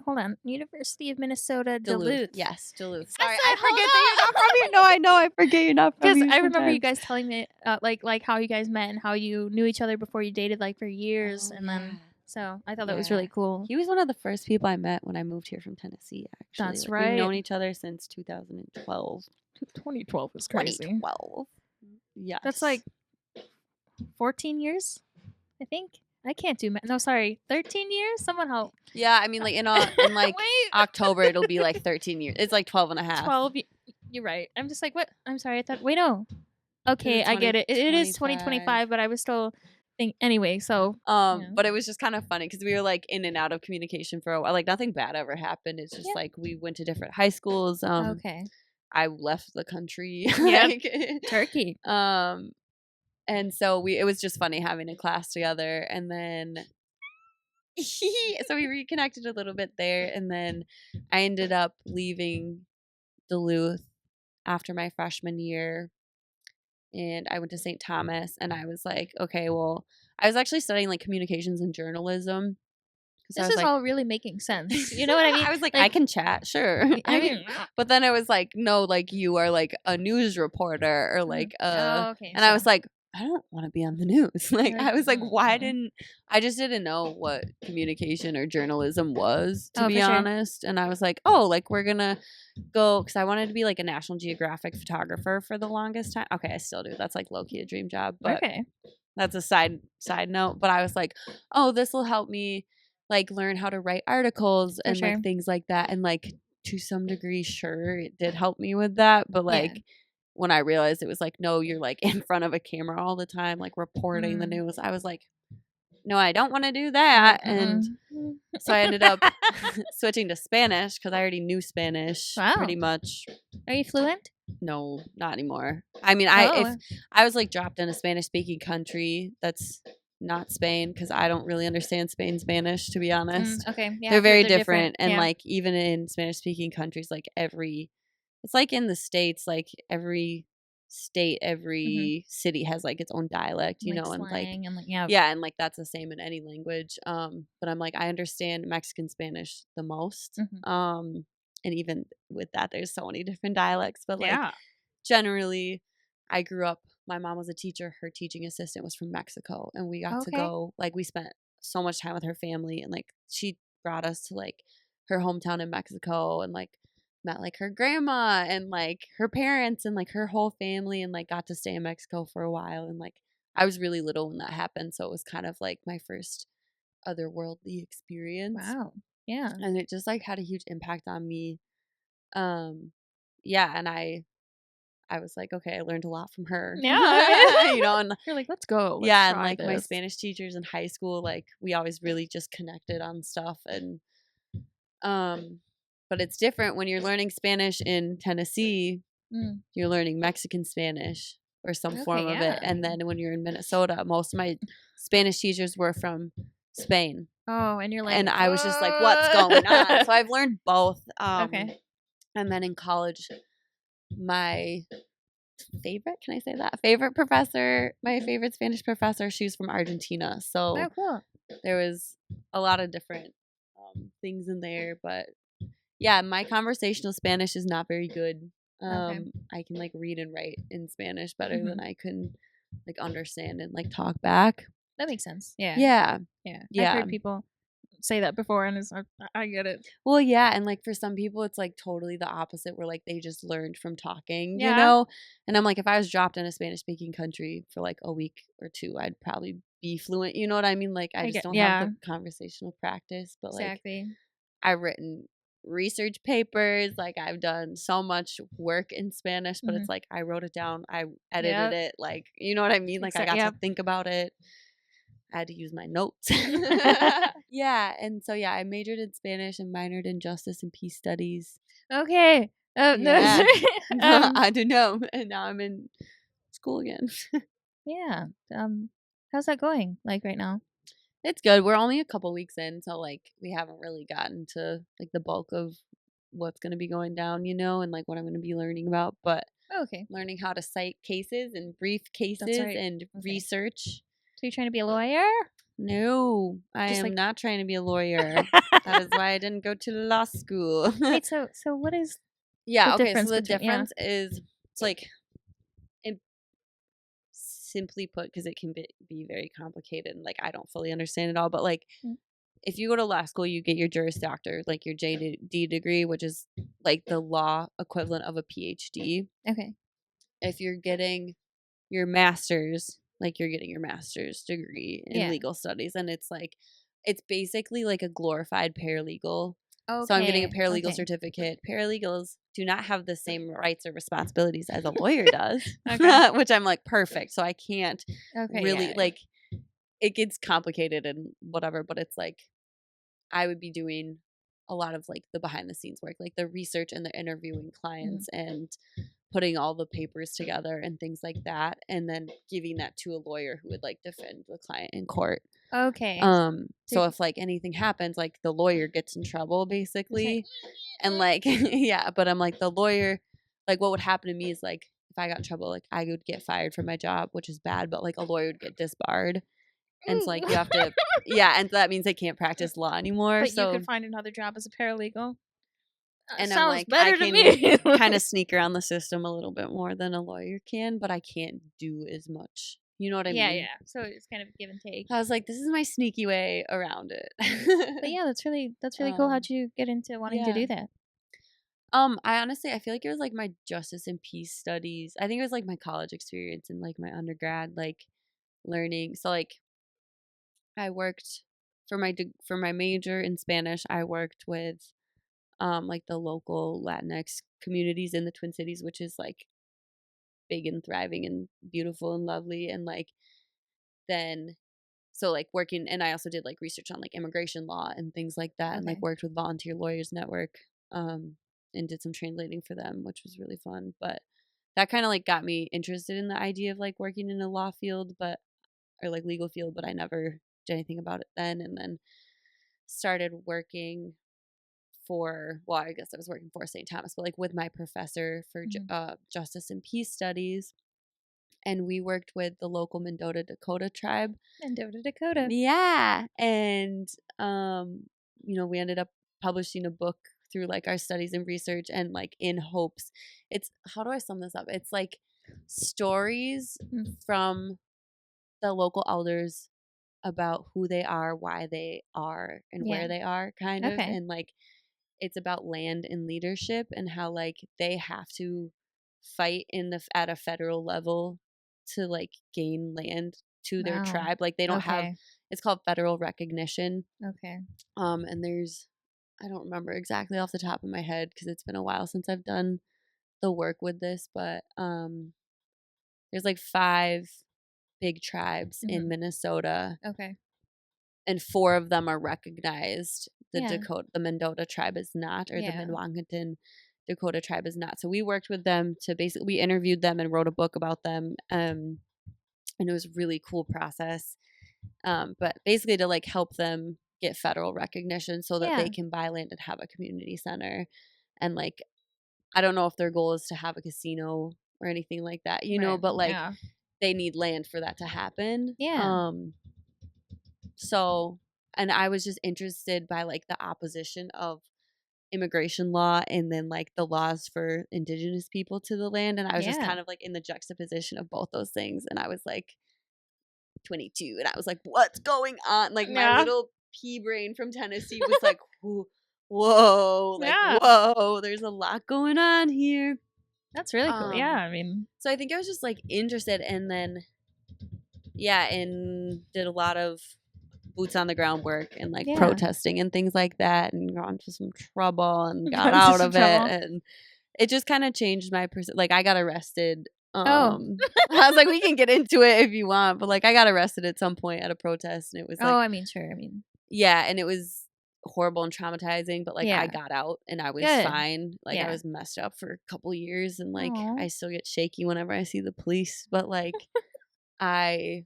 Speaker 2: Hold on. University of Minnesota, Duluth.
Speaker 3: Yes, Duluth.
Speaker 2: I
Speaker 3: Sorry,
Speaker 2: said,
Speaker 3: I forget
Speaker 2: hold
Speaker 3: that you're not from here. No, I know. I forget you're not from
Speaker 2: Because
Speaker 3: here
Speaker 2: I remember you
Speaker 3: sometimes.
Speaker 2: guys telling me, like how you guys met and how you knew each other before you dated, like for years,
Speaker 3: Oh,
Speaker 2: and
Speaker 3: yeah.
Speaker 2: then so I thought that was
Speaker 3: Yeah.
Speaker 2: really cool.
Speaker 3: He was one of the first people I met when I moved here from Tennessee, actually.
Speaker 2: That's
Speaker 3: We've
Speaker 2: right.
Speaker 3: known each other since 2012.
Speaker 2: 2012 was crazy.
Speaker 3: 2012. Yes.
Speaker 2: That's like 14 years, I think. I can't do math. No, sorry, 13 years. Someone help.
Speaker 3: Yeah, I mean, like, in like
Speaker 2: Wait.
Speaker 3: October, it'll be like 13 years. It's like 12 and a half.
Speaker 2: 12. You're right. I'm just like, what? I'm sorry. I thought. Wait, no. Okay,
Speaker 3: Is it
Speaker 2: I get it. It is
Speaker 3: 2025?
Speaker 2: 2025, but I was still think anyway. So yeah.
Speaker 3: But it was just kind of funny because we were like in and out of communication for a while. Like nothing bad ever happened. It's just
Speaker 2: Yeah.
Speaker 3: like we went to different high schools.
Speaker 2: Okay.
Speaker 3: I left the country.
Speaker 2: Yep.
Speaker 3: like,
Speaker 2: Turkey.
Speaker 3: and so it was just funny having a class together, and then so we reconnected a little bit there, and then I ended up leaving Duluth after my freshman year, and I went to St. Thomas, and I was like, okay, well, I was actually studying like communications and journalism. So I
Speaker 2: This
Speaker 3: was
Speaker 2: is
Speaker 3: like,
Speaker 2: all really making sense. You know what I mean?
Speaker 3: I was like, I can chat, sure.
Speaker 2: I mean,
Speaker 3: But then it was like, no, like you are like a news reporter or like
Speaker 2: oh, okay.
Speaker 3: and I was like, I don't want to be on the news. Like, I was like, I just didn't know what communication or journalism was, to be
Speaker 2: for sure.
Speaker 3: honest. And I was like, oh, like, we're going to go, because I wanted to be like a National Geographic photographer for the longest time. Okay, I still do. That's like low-key a dream job. But
Speaker 2: Okay.
Speaker 3: that's a side note. But I was like, oh, this will help me like learn how to write articles and
Speaker 2: sure.
Speaker 3: like things like that. And like to some degree, sure, it did help me with that. But like when I realized it was like, no, you're like in front of a camera all the time, like reporting the news, I was like, no, I don't want to do that. And so I ended up switching to Spanish because I already knew Spanish pretty much.
Speaker 2: Are you fluent?
Speaker 3: No, not anymore. I mean, if I was like dropped in a Spanish speaking country that's not Spain, because I don't really understand Spanish, to be honest.
Speaker 2: Okay. Yeah,
Speaker 3: they're very different. And like even in Spanish speaking countries, like it's like in the States, like every state, every city has like its own dialect, you know, and like and like that's the same in any language. But I'm like, I understand Mexican Spanish the most. And even with that, there's so many different dialects. But like generally, I grew up, my mom was a teacher, her teaching assistant was from Mexico, and we got to go, like we spent so much time with her family, and like she brought us to like her hometown in Mexico, and like met like her grandma and like her parents and like her whole family, and like got to stay in Mexico for a while. And like I was really little when that happened, so it was kind of like my first otherworldly experience.
Speaker 2: Wow. Yeah.
Speaker 3: And it just like had a huge impact on me. And I was like, okay, I learned a lot from her.
Speaker 2: Yeah.
Speaker 3: You know, and
Speaker 2: you're like, let's go.
Speaker 3: and like my Spanish teachers in high school, like we always really just connected on stuff. And but it's different when you're learning Spanish in Tennessee, you're learning Mexican Spanish or some form of it. And then when you're in Minnesota, most of my Spanish teachers were from Spain.
Speaker 2: Oh, and you're like,
Speaker 3: and I was just like, what's going on? So I've learned both.
Speaker 2: Okay.
Speaker 3: And then in college, my favorite professor, my favorite Spanish professor, she was from Argentina. So
Speaker 2: cool.
Speaker 3: There was a lot of different things in there. But yeah, my conversational Spanish is not very good. I can like read and write in Spanish better than I can like understand and like talk back.
Speaker 2: That makes sense. Yeah.
Speaker 3: Yeah.
Speaker 2: I've heard people say that before, and I get it.
Speaker 3: Well, yeah, and like for some people, it's like totally the opposite, where like they just learned from talking, you know. And I'm like, if I was dropped in a Spanish-speaking country for like a week or two, I'd probably be fluent. You know what I mean? Like I just don't have the conversational practice. But like I've written research papers, like I've done so much work in Spanish, but it's like I wrote it down, I edited it, like you know what I mean? Like I got to think about it. I had to use my notes. Yeah. And so, I majored in Spanish and minored in justice and peace studies.
Speaker 2: Okay.
Speaker 3: No, I don't know. And now I'm in school again.
Speaker 2: Yeah. How's that going, like, right now?
Speaker 3: It's good. We're only a couple weeks in, so, like, we haven't really gotten to, like, the bulk of what's going to be going down, you know, and, like, what I'm going to be learning about. But learning how to cite cases and brief cases and research.
Speaker 2: So you're trying to be a lawyer?
Speaker 3: No, I am not trying to be a lawyer. That is why I didn't go to law school.
Speaker 2: Wait, so what is
Speaker 3: the difference? So the difference is, it's like, simply put, because it can be very complicated and like I don't fully understand it all, but like if you go to law school, you get your Juris Doctor, like your JD degree, which is like the law equivalent of a PhD.
Speaker 2: Okay.
Speaker 3: If you're getting your master's, like you're getting your master's degree in legal studies, and it's like it's basically like a glorified paralegal. So I'm getting a paralegal certificate. Paralegals do not have the same rights or responsibilities as a lawyer does, which I'm like, perfect. So I can't really like, it gets complicated and whatever, but it's like I would be doing a lot of like the behind the scenes work, like the research and the interviewing clients and putting all the papers together and things like that, and then giving that to a lawyer who would like defend the client in court.
Speaker 2: Okay.
Speaker 3: So if like anything happens, like the lawyer gets in trouble basically. And like but I'm like the lawyer, like what would happen to me is like if I got in trouble, like I would get fired from my job, which is bad, but like a lawyer would get disbarred. And so like you have to and so that means they can't practice law anymore.
Speaker 2: But
Speaker 3: so
Speaker 2: you could find another job as a paralegal.
Speaker 3: And
Speaker 2: sounds
Speaker 3: I'm like,
Speaker 2: better
Speaker 3: I
Speaker 2: to me.
Speaker 3: can kind of sneak around the system a little bit more than a lawyer can, but I can't do as much You know what I
Speaker 2: Yeah,
Speaker 3: mean?
Speaker 2: yeah. So it's kind of give and take.
Speaker 3: I was like, this is my sneaky way around it.
Speaker 2: But yeah, that's really cool. How'd you get into wanting to
Speaker 3: yeah.
Speaker 2: do that?
Speaker 3: I feel like it was like my justice and peace studies. I think it was like my college experience and like my undergrad, like learning. So like I worked for my major in Spanish. I worked with like the local Latinx communities in the Twin Cities, which is like big and thriving and beautiful and lovely. And like then so like working, and I also did like research on like immigration law and things like that, and like
Speaker 2: Okay.
Speaker 3: worked with Volunteer Lawyers Network, and did some translating for them, which was really fun. But that kind of like got me interested in the idea of like working in a law field, or like legal field, but I never did anything about it then. And then started working I guess I was working for St. Thomas, but like with my professor for justice and peace studies. And we worked with the local Mendota Dakota tribe.
Speaker 2: Mendota, Dakota.
Speaker 3: Yeah. And, we ended up publishing a book through like our studies and research, and like in hopes. How do I sum this up? It's like stories from the local elders about who they are, why they are, and where they are, kind of.
Speaker 2: Okay.
Speaker 3: And like it's about land and leadership, and how like they have to fight at a federal level to like gain land to their
Speaker 2: Wow.
Speaker 3: tribe. Like they don't have,
Speaker 2: Okay.
Speaker 3: it's called federal recognition.
Speaker 2: Okay.
Speaker 3: And I don't remember exactly off the top of my head because it's been a while since I've done the work with this, but there's like 5 big tribes in Minnesota.
Speaker 2: Okay.
Speaker 3: And 4 of them are recognized.
Speaker 2: Yeah.
Speaker 3: The Mendota tribe is not, or the
Speaker 2: Yeah.
Speaker 3: Minwangaton Dakota tribe is not. So we worked with them we interviewed them and wrote a book about them. And it was a really cool process. But basically to like help them get federal recognition so that they can buy land and have a community center. And like, I don't know if their goal is to have a casino or anything like that, but like they need land for that to happen.
Speaker 2: Yeah.
Speaker 3: So, and I was just interested by like the opposition of immigration law and then like the laws for indigenous people to the land. And I was just kind of like in the juxtaposition of both those things. And I was like 22 and I was like, what's going on? Like my little pea brain from Tennessee was like, whoa, like, whoa, there's a lot going on here.
Speaker 2: That's really cool. Yeah. I mean,
Speaker 3: so I think I was just like interested, and then, and did a lot of boots on the ground work and like protesting and things like that, and got into some trouble and got out of it. And it just kind of changed my like I got arrested. I was like, we can get into it if you want, but like I got arrested at some point at a protest, and it was like,
Speaker 2: sure.
Speaker 3: and it was horrible and traumatizing, but like I got out and I was fine. Like I was messed up for a couple years, and like I still get shaky whenever I see the police, but like I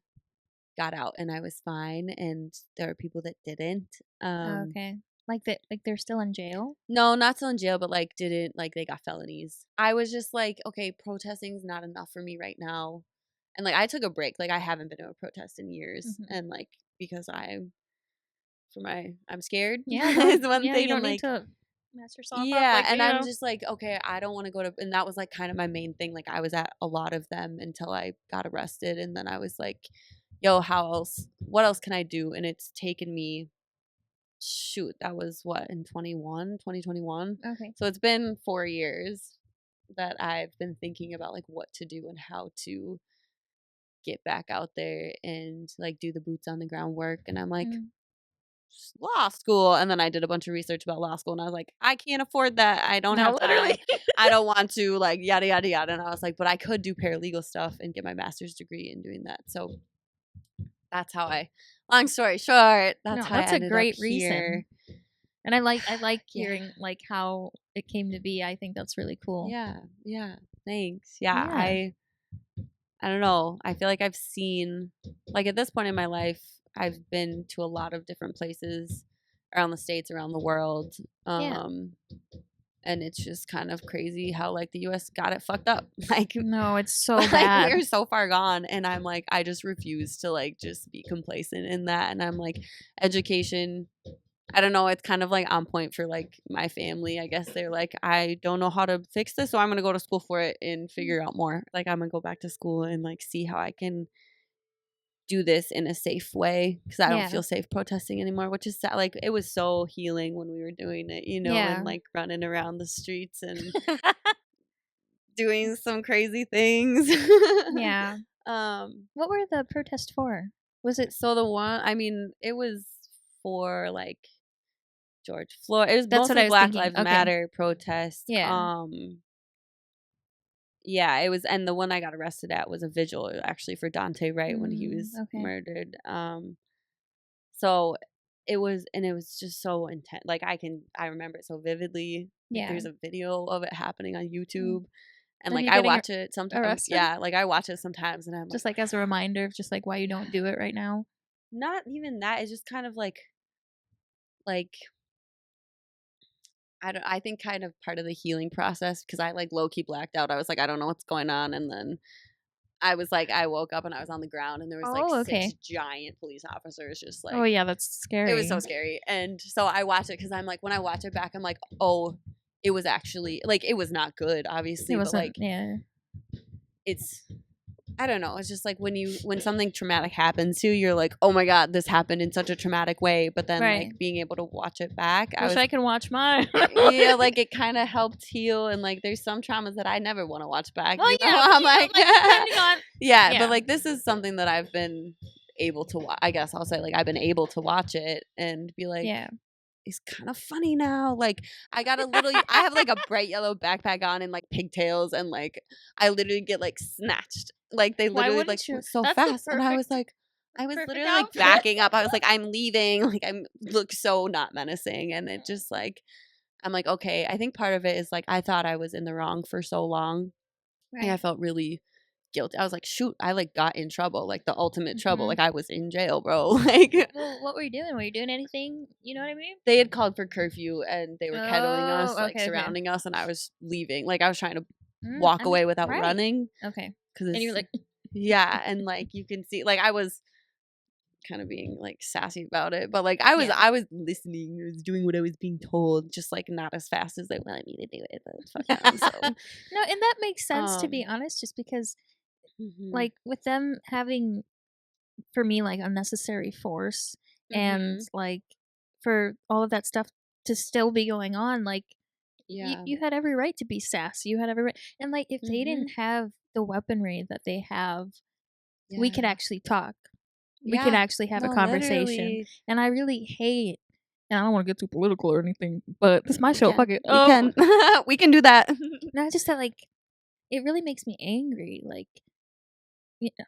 Speaker 3: got out and I was fine, and there are people that didn't.
Speaker 2: Okay. Like they're still in jail?
Speaker 3: No, not still in jail, but like didn't, like they got felonies. I was just like, okay, protesting's not enough for me right now. And like I took a break. Like I haven't been to a protest in years. And like because I'm scared.
Speaker 2: Yeah.
Speaker 3: Is one thing.
Speaker 2: You don't
Speaker 3: and
Speaker 2: need
Speaker 3: like
Speaker 2: to mess yourself up.
Speaker 3: Like, and I'm just like, okay, I don't want to go to, and that was like kind of my main thing. Like I was at a lot of them until I got arrested, and then I was like, yo, what else can I do? And it's taken me, that was what, in 2021.
Speaker 2: Okay.
Speaker 3: So it's been 4 years that I've been thinking about like what to do and how to get back out there and like do the boots on the ground work. And I'm like, law school. And then I did a bunch of research about law school, and I was like, I can't afford that. I don't have time. I don't want to, like, yada yada yada. And I was like, but I could do paralegal stuff and get my master's degree in doing that. So that's how long story short, that's
Speaker 2: a great reason.
Speaker 3: Here.
Speaker 2: And I like hearing like how it came to be. I think that's really cool.
Speaker 3: Yeah, thanks. I don't know, I feel like I've seen, like at this point in my life, I've been to a lot of different places around the states, around the world. And it's just kind of crazy how like the US got it fucked up. Like,
Speaker 2: no, it's so
Speaker 3: like,
Speaker 2: bad.
Speaker 3: we're so far gone, and I'm like, I just refuse to like just be complacent in that. And I'm like, education, I don't know, it's kind of like on point for like my family. I guess they're like, I don't know how to fix this, so I'm gonna go to school for it and figure out more. Like I'm gonna go back to school and like see how I can do this in a safe way because I don't
Speaker 2: Yeah.
Speaker 3: feel safe protesting anymore, which is sad. Like, it was so healing when we were doing it, you know,
Speaker 2: Yeah.
Speaker 3: and like running around the streets and doing some crazy things.
Speaker 2: Yeah. What were the protests for? Was it
Speaker 3: So the one, I mean, it was for like George Floyd. It was
Speaker 2: That's what I
Speaker 3: mostly
Speaker 2: was
Speaker 3: Black
Speaker 2: thinking.
Speaker 3: Lives
Speaker 2: Okay.
Speaker 3: Matter protest.
Speaker 2: Yeah.
Speaker 3: Yeah, it was, and the one I got arrested at was a vigil actually for Dante Wright when he was
Speaker 2: okay.
Speaker 3: murdered. So it was, and it was just so intense. Like I remember it so vividly. Like,
Speaker 2: Yeah.
Speaker 3: there's a video of it happening on YouTube, and
Speaker 2: Of
Speaker 3: like
Speaker 2: you
Speaker 3: I
Speaker 2: getting
Speaker 3: watch it sometimes.
Speaker 2: arrested?
Speaker 3: Yeah, like I watch it sometimes, and I'm
Speaker 2: Just
Speaker 3: like,
Speaker 2: like as a reminder of just like why you don't do it right now.
Speaker 3: not even that. It's just kind of like I think kind of part of the healing process because I like low key blacked out. I was like, I don't know what's going on, and then I was like, I woke up and I was on the ground, and there was like
Speaker 2: okay.
Speaker 3: 6 giant police officers just like.
Speaker 2: Oh yeah, that's scary.
Speaker 3: It was so scary, and so I watched it because I'm like, when I watch it back, I'm like, oh, it was actually like it was not good, obviously,
Speaker 2: It
Speaker 3: but
Speaker 2: wasn't.
Speaker 3: like
Speaker 2: Yeah.
Speaker 3: it's. I don't know. It's just like when something traumatic happens to you, you're like, oh my god, this happened in such a traumatic way. But then
Speaker 2: Right.
Speaker 3: like being able to watch it back,
Speaker 2: Wish I can watch mine.
Speaker 3: yeah, like it kind of helped heal. And like there's some traumas that I never want to watch back.
Speaker 2: Well,
Speaker 3: you know?
Speaker 2: yeah,
Speaker 3: I'm
Speaker 2: but,
Speaker 3: like,
Speaker 2: depending on.
Speaker 3: yeah,
Speaker 2: Yeah.
Speaker 3: but like this is something that I've been able to watch. I guess I'll say like I've been able to watch it and be like,
Speaker 2: Yeah.
Speaker 3: it's kind of funny now. Like I got a little, I have like a bright yellow backpack on and like pigtails, and like I literally get like snatched. Like they
Speaker 2: Why
Speaker 3: literally
Speaker 2: wouldn't
Speaker 3: like
Speaker 2: you?
Speaker 3: went so
Speaker 2: That's the
Speaker 3: fast, and I was
Speaker 2: perfect-
Speaker 3: like, I was
Speaker 2: perfect
Speaker 3: literally like
Speaker 2: outfit.
Speaker 3: backing up. I was like, I'm leaving. Like I'm look so not menacing, and it just like I'm like, okay. I think part of it is like I thought I was in the wrong for so long, and I
Speaker 2: Right.
Speaker 3: felt really guilty. I was like, shoot, I like got in trouble, like the ultimate trouble.
Speaker 2: Mhm.
Speaker 3: Like I was in jail, bro. Like
Speaker 2: Well, what were you doing? Were you doing anything? You know what I mean?
Speaker 3: they had called for curfew and they were kettling us,
Speaker 2: Oh,
Speaker 3: like
Speaker 2: okay, okay.
Speaker 3: surrounding us, and I was leaving. Like I was trying to
Speaker 2: Mm,
Speaker 3: walk
Speaker 2: I mean,
Speaker 3: away without
Speaker 2: right.
Speaker 3: running
Speaker 2: Okay.
Speaker 3: because
Speaker 2: And you were like,
Speaker 3: yeah, and like you can see, like I was kind of being like sassy about it, but like I was listening, I was doing what I was being told, just like not as fast as they wanted me to do it. But fuck them, so.
Speaker 2: no, and that makes sense to be honest, just because like with them having, for me, like unnecessary force and like for all of that stuff to still be going on, like you had every right to be sassy. You had every right, and like if they didn't have the weaponry that they have, we could actually talk. We could actually have a conversation.
Speaker 3: Literally.
Speaker 2: And I really hate, and I don't want to get too political or anything, but this is my show.
Speaker 3: Yeah,
Speaker 2: Fuck it.
Speaker 3: we can we can do that.
Speaker 2: No, just that like it really makes me angry. Like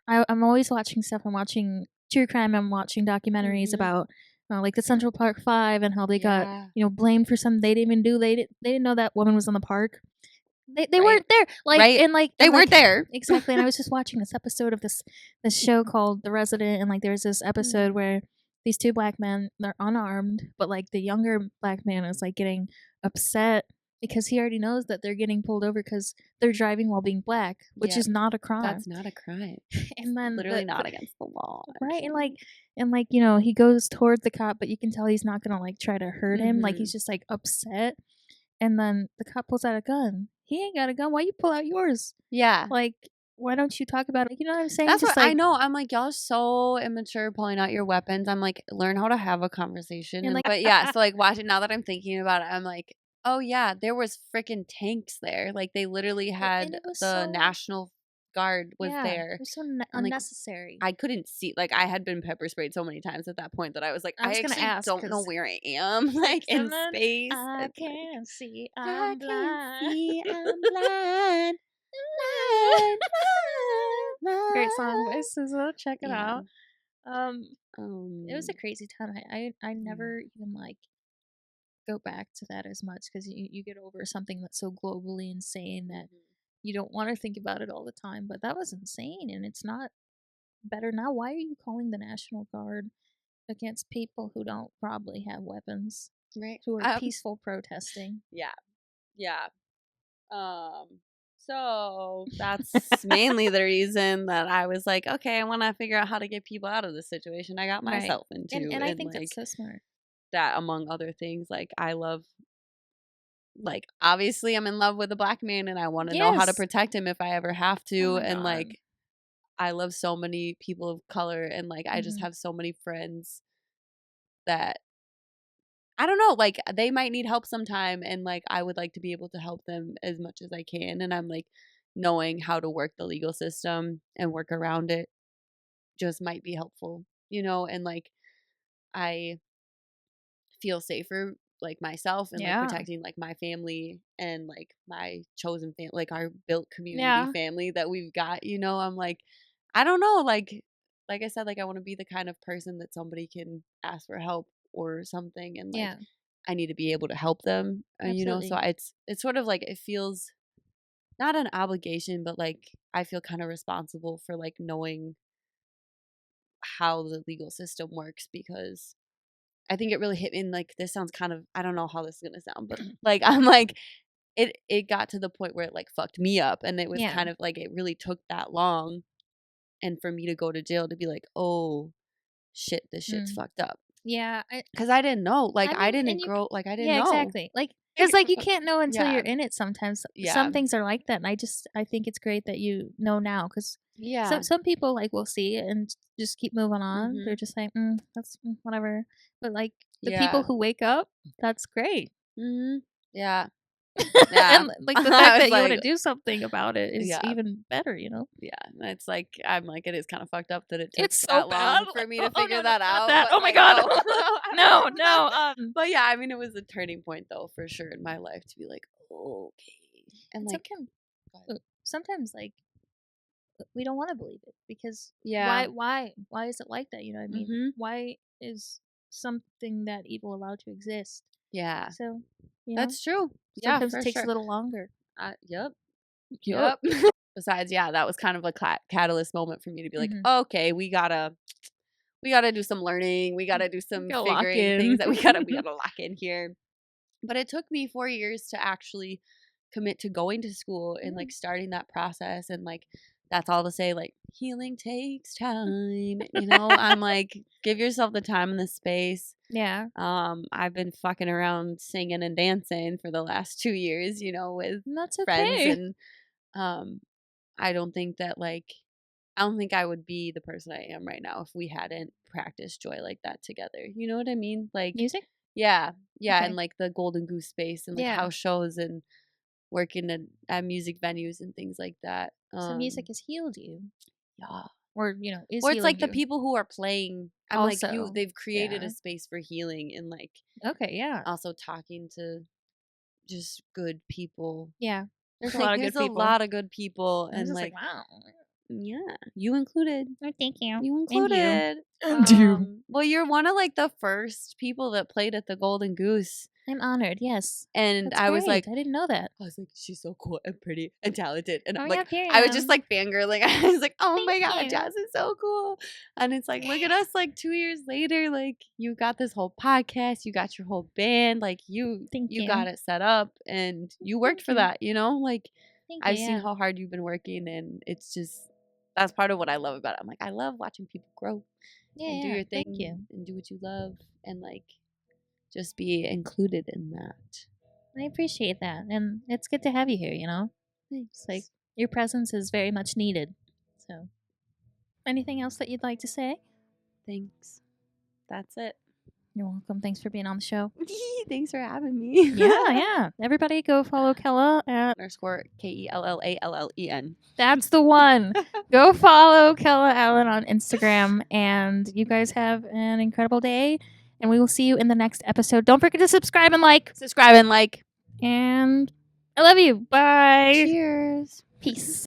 Speaker 2: I'm always watching stuff. I'm watching true crime. I'm watching documentaries about like the Central Park 5 and how they got blamed for something they didn't even do. They didn't know that woman was on the park. They weren't there. Like and like
Speaker 3: they weren't there.
Speaker 2: Exactly. And I was just watching this episode of this show called The Resident, and like there's this episode where these 2 black men, they're unarmed, but like the younger black man is like getting upset because he already knows that they're getting pulled over because they're driving while being black, which is not a crime.
Speaker 3: That's not a crime.
Speaker 2: And then
Speaker 3: literally not against the law.
Speaker 2: Right. And like he goes towards the cop, but you can tell he's not gonna like try to hurt him. Like he's just like upset. And then the cop pulls out a gun. He ain't got a gun. Why you pull out yours?
Speaker 3: Yeah.
Speaker 2: Like, why don't you talk about it? You know what I'm saying?
Speaker 3: That's
Speaker 2: just
Speaker 3: what
Speaker 2: like,
Speaker 3: I know. I'm like, y'all are so immature pulling out your weapons. I'm like, learn how to have a conversation.
Speaker 2: And like,
Speaker 3: but yeah, so like watching, now that I'm thinking about it, I'm like, oh yeah, there was freaking tanks there. Like they literally had the National Guard was there.
Speaker 2: It was so unnecessary.
Speaker 3: I couldn't see, like I had been pepper sprayed so many times at that point that I was like, I actually don't know where I am, like in space.
Speaker 2: I can't see.
Speaker 3: I
Speaker 2: I'm blind.
Speaker 3: can't see. I'm blind.
Speaker 2: Great song voices. So check it out. It was a crazy time. I never even like go back to that as much because you get over something that's so globally insane that you don't want to think about it all the time. But that was insane, and it's not better now. Why are you calling the National Guard against people who don't probably have weapons,
Speaker 3: right?
Speaker 2: Who are peaceful protesting?
Speaker 3: Yeah. So that's mainly the reason that I was like, okay, I want to figure out how to get people out of this situation I got myself into.
Speaker 2: And I think that's so smart.
Speaker 3: That among other things, like I love, like obviously I'm in love with a black man and I want to know how to protect him if I ever have to. And like I love so many people of color, and like I just
Speaker 2: Mhm.
Speaker 3: have so many friends that I don't know, like they might need help sometime, and like I would like to be able to help them as much as I can, and I'm like knowing how to work the legal system and work around it just might be helpful, and like I feel safer like myself and like
Speaker 2: Yeah.
Speaker 3: protecting like my family and like my chosen family, like our built community
Speaker 2: Yeah.
Speaker 3: family that we've got, I'm like I don't know, like I said, like I want to be the kind of person that somebody can ask for help or something, and like
Speaker 2: Yeah.
Speaker 3: I need to be able to help them, so
Speaker 2: Absolutely.
Speaker 3: it's sort of like it feels not an obligation, but like I feel kind of responsible for like knowing how the legal system works, because I think it really hit me. And like this sounds kind of, I don't know how this is gonna sound, but like I'm like it got to the point where it like fucked me up, and it was
Speaker 2: Yeah.
Speaker 3: kind of like it really took that long, and for me to go to jail to be like, oh shit, this shit's fucked up,
Speaker 2: Yeah.
Speaker 3: because I didn't know, like I
Speaker 2: mean,
Speaker 3: didn't
Speaker 2: and you
Speaker 3: grow, like I didn't
Speaker 2: yeah,
Speaker 3: know.
Speaker 2: exactly. Like, because like you can't know until
Speaker 3: Yeah.
Speaker 2: you're in it sometimes.
Speaker 3: Yeah.
Speaker 2: Some things are like that, and I think it's great that you know now, because
Speaker 3: Yeah.
Speaker 2: some people like will see it and just keep moving on. They're
Speaker 3: Mhm.
Speaker 2: just like, that's whatever. But like the
Speaker 3: Yeah.
Speaker 2: people who wake up, that's great.
Speaker 3: Mhm. Yeah. Yeah.
Speaker 2: And like the
Speaker 3: I
Speaker 2: fact
Speaker 3: was
Speaker 2: that you want to
Speaker 3: like-
Speaker 2: do something about it is
Speaker 3: Yeah.
Speaker 2: even better, you know?
Speaker 3: Yeah, it's like I'm like it is kind of fucked up that it took
Speaker 2: It's so
Speaker 3: that
Speaker 2: bad.
Speaker 3: long for
Speaker 2: Like,
Speaker 3: me to
Speaker 2: oh,
Speaker 3: figure
Speaker 2: no,
Speaker 3: that
Speaker 2: not
Speaker 3: out.
Speaker 2: that.
Speaker 3: But
Speaker 2: Oh my
Speaker 3: like,
Speaker 2: God.
Speaker 3: no,
Speaker 2: No.
Speaker 3: But yeah, I mean, it was a turning point though, for sure, in my life to be like, okay, and
Speaker 2: And
Speaker 3: like,
Speaker 2: sometimes like we don't want to believe it, because
Speaker 3: yeah,
Speaker 2: why is it like that, you know what I mean?
Speaker 3: Mhm.
Speaker 2: Why is something that evil allowed to exist?
Speaker 3: yeah,
Speaker 2: So, you know,
Speaker 3: that's true. Yeah,
Speaker 2: sometimes
Speaker 3: for
Speaker 2: it takes
Speaker 3: sure.
Speaker 2: a little longer.
Speaker 3: Yep.
Speaker 2: Yup.
Speaker 3: Besides, yeah, that was kind of a catalyst moment for me to be like,
Speaker 2: Mhm.
Speaker 3: okay, we gotta do some learning. We gotta do some
Speaker 2: Gotta lock
Speaker 3: figuring
Speaker 2: in.
Speaker 3: things that we gotta lock in here. But it took me 4 years to actually commit to going to school and like starting that process, and like that's all to say like healing takes time. I'm like, give yourself the time and the space.
Speaker 2: Yeah.
Speaker 3: I've been fucking around singing and dancing for the last 2 years, with
Speaker 2: And that's
Speaker 3: friends,
Speaker 2: okay.
Speaker 3: and I don't think I don't think I would be the person I am right now if we hadn't practiced joy like that together. You know what I mean? Like,
Speaker 2: Music?
Speaker 3: yeah,
Speaker 2: Okay.
Speaker 3: and like the Golden Goose space and like
Speaker 2: Yeah.
Speaker 3: house shows and working at music venues and things like that.
Speaker 2: So music has healed you,
Speaker 3: Yeah.
Speaker 2: or is
Speaker 3: Or it's like
Speaker 2: healing
Speaker 3: the
Speaker 2: you.
Speaker 3: people who are playing. I'm like
Speaker 2: Also,
Speaker 3: they've created
Speaker 2: yeah.
Speaker 3: a space for healing, and like
Speaker 2: Okay, yeah,
Speaker 3: also talking to just good people.
Speaker 2: yeah. There's a
Speaker 3: Like
Speaker 2: lot of
Speaker 3: there's
Speaker 2: good
Speaker 3: a
Speaker 2: people.
Speaker 3: lot of good people,
Speaker 2: I was
Speaker 3: and
Speaker 2: just
Speaker 3: like
Speaker 2: like, wow.
Speaker 3: yeah, you included.
Speaker 2: Oh, thank you.
Speaker 3: You
Speaker 2: And you.
Speaker 3: included.
Speaker 2: And you.
Speaker 3: Well, you're one of like the first people that played at the Golden Goose,
Speaker 2: I'm honored. Yes.
Speaker 3: and
Speaker 2: That's
Speaker 3: I was
Speaker 2: great.
Speaker 3: like,
Speaker 2: I didn't know that.
Speaker 3: I was like, she's so cool and pretty and talented, and
Speaker 2: Oh,
Speaker 3: I'm
Speaker 2: yeah,
Speaker 3: like,
Speaker 2: period.
Speaker 3: I was just like fangirling. I was like, oh my
Speaker 2: Thank
Speaker 3: god,
Speaker 2: you.
Speaker 3: Jazz is so cool, and it's like, look at us, like 2 years later, like you got this whole podcast, you got your whole band, like you
Speaker 2: Thank you.
Speaker 3: got it set up, and you worked
Speaker 2: Thank
Speaker 3: for
Speaker 2: you.
Speaker 3: that, like
Speaker 2: Thank
Speaker 3: I've
Speaker 2: you.
Speaker 3: seen
Speaker 2: Yeah.
Speaker 3: how hard you've been working, and it's just that's part of what I love about it. I'm like, I love watching people grow
Speaker 2: Yeah.
Speaker 3: and do your thing
Speaker 2: Thank you.
Speaker 3: and do what you love, and like just be included in that.
Speaker 2: I appreciate that, and it's good to have you here. You know,
Speaker 3: Thanks.
Speaker 2: it's like your presence is very much needed. So, anything else that you'd like to say?
Speaker 3: Thanks. That's it.
Speaker 2: You're welcome. Thanks for being on the show.
Speaker 3: Thanks for having me.
Speaker 2: Yeah. Everybody go follow Kella at
Speaker 3: _KELLALLEN.
Speaker 2: That's the one. Go follow Kella Allen on Instagram, and you guys have an incredible day, and we will see you in the next episode. Don't forget to subscribe and like.
Speaker 3: Subscribe and like.
Speaker 2: And I love you. Bye.
Speaker 3: Cheers.
Speaker 2: Peace.